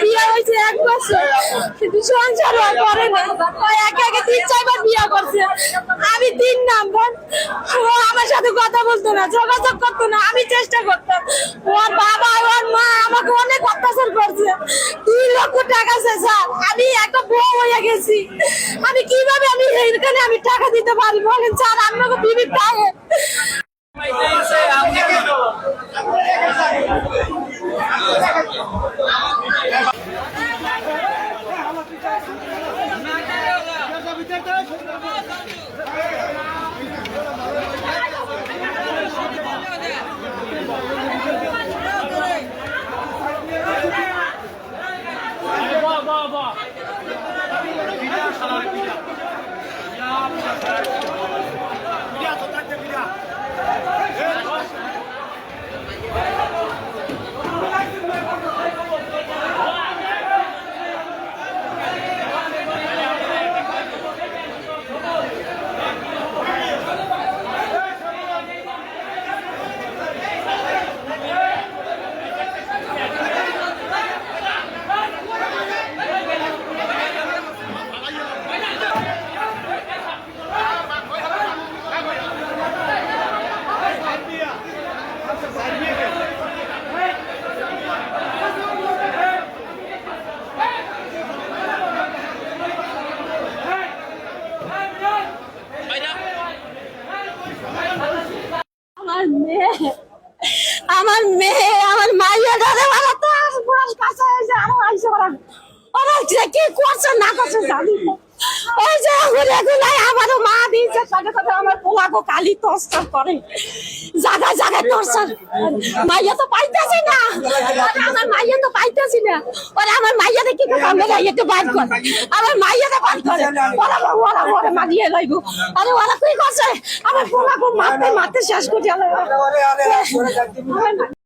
বিয়ে হয়েছে 1 বছর, কিন্তু সংসার করে না। একে একে 3-4 বিয়ে করছে। আমি 3 নাম্বার। ও আমার সাথে কথা বলতো না, যোগাযোগ করতো না। আমি চেষ্টা করতাম। ওর বাবা ওর মা আমাকে অনেক অত্যাচার করছে। 2 লক্ষ টাকা স্যার, আমি একটা বউ হয়ে গেছি। আমি কিভাবে এখানে আমি টাকা দিতে পারি বলেন স্যার? আপনাকে বিবি পায় আমার মেয়ে আমার মাইয়া ধরে ওরা তো কাছে আরো আইসে ওরা কি করছে না করছে জানি না। ওই যে আমারও মা দিয়েছে সাথে সাথে আমার পোলাকে কালি টর্চার করে, জায়গায় জায়গায় টর্চার। মাইয়া তো পাইতেছি না, আমার মাইয়া তো পাইতেছি না। ওরা আমার মাইয়াতে কি করে আমরা একটু বার করে, আমার মাইয়াতে বার করে ওরা ওরা ওরা মারিয়ে লাইব। আরে ওরা কি করছে আমার পোলাকে মারতে মারতে শেষ করে